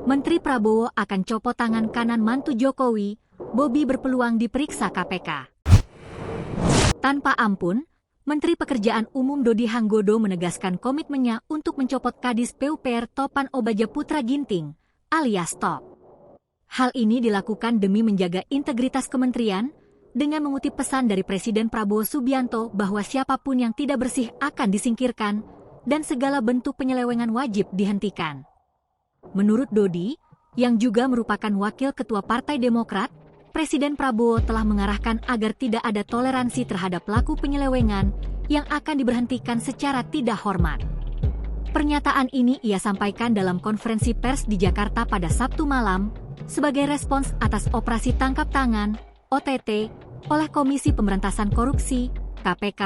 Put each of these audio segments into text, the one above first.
Menteri Prabowo akan copot tangan kanan mantu Jokowi, Bobi berpeluang diperiksa KPK. Tanpa ampun, Menteri Pekerjaan Umum Dodi Hanggodo menegaskan komitmennya untuk mencopot Kadis PUPR Topan Obaja Putra Ginting, alias Top. Hal ini dilakukan demi menjaga integritas kementerian, dengan mengutip pesan dari Presiden Prabowo Subianto bahwa siapapun yang tidak bersih akan disingkirkan, dan segala bentuk penyelewengan wajib dihentikan. Menurut Dodi, yang juga merupakan Wakil Ketua Partai Demokrat, Presiden Prabowo telah mengarahkan agar tidak ada toleransi terhadap pelaku penyelewengan yang akan diberhentikan secara tidak hormat. Pernyataan ini ia sampaikan dalam konferensi pers di Jakarta pada Sabtu malam, sebagai respons atas operasi tangkap tangan, OTT, oleh Komisi Pemberantasan Korupsi, KPK,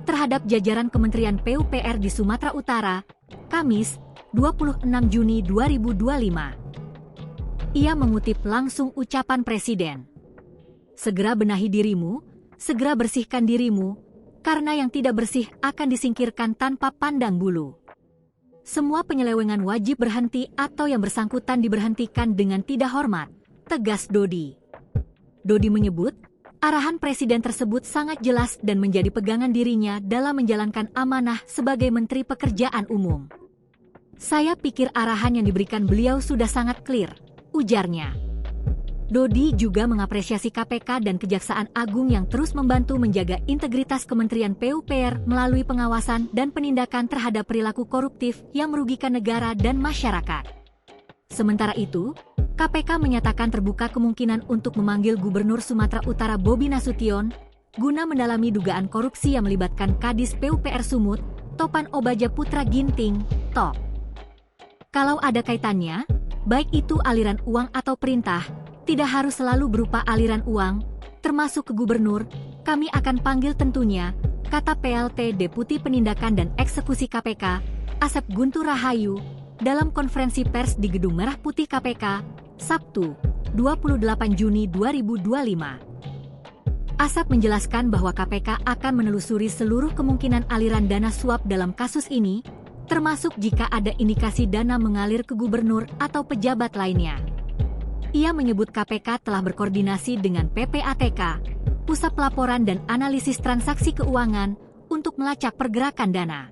terhadap jajaran Kementerian PUPR di Sumatera Utara, Kamis, 26 Juni 2025. Ia mengutip langsung ucapan Presiden. Segera benahi dirimu, segera bersihkan dirimu, karena yang tidak bersih akan disingkirkan tanpa pandang bulu. Semua penyelewengan wajib berhenti atau yang bersangkutan diberhentikan dengan tidak hormat, tegas Dodi. Dodi menyebut, arahan Presiden tersebut sangat jelas dan menjadi pegangan dirinya dalam menjalankan amanah sebagai Menteri Pekerjaan Umum. Saya pikir arahan yang diberikan beliau sudah sangat clear, ujarnya. Dodi juga mengapresiasi KPK dan Kejaksaan Agung yang terus membantu menjaga integritas Kementerian PUPR melalui pengawasan dan penindakan terhadap perilaku koruptif yang merugikan negara dan masyarakat. Sementara itu, KPK menyatakan terbuka kemungkinan untuk memanggil Gubernur Sumatera Utara Bobi Nasution guna mendalami dugaan korupsi yang melibatkan Kadis PUPR Sumut, Topan Obaja Putra Ginting, Top. Kalau ada kaitannya, baik itu aliran uang atau perintah, tidak harus selalu berupa aliran uang, termasuk ke gubernur, kami akan panggil tentunya, kata PLT Deputi Penindakan dan Eksekusi KPK, Asep Guntur Rahayu, dalam konferensi pers di Gedung Merah Putih KPK, Sabtu, 28 Juni 2025. Asep menjelaskan bahwa KPK akan menelusuri seluruh kemungkinan aliran dana suap dalam kasus ini, termasuk jika ada indikasi dana mengalir ke gubernur atau pejabat lainnya. Ia menyebut KPK telah berkoordinasi dengan PPATK, Pusat Pelaporan dan Analisis Transaksi Keuangan, untuk melacak pergerakan dana.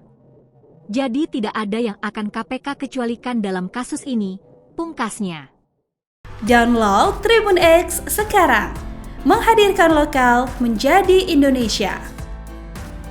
Jadi tidak ada yang akan KPK kecualikan dalam kasus ini, pungkasnya. Download Tribun X sekarang, menghadirkan lokal menjadi Indonesia.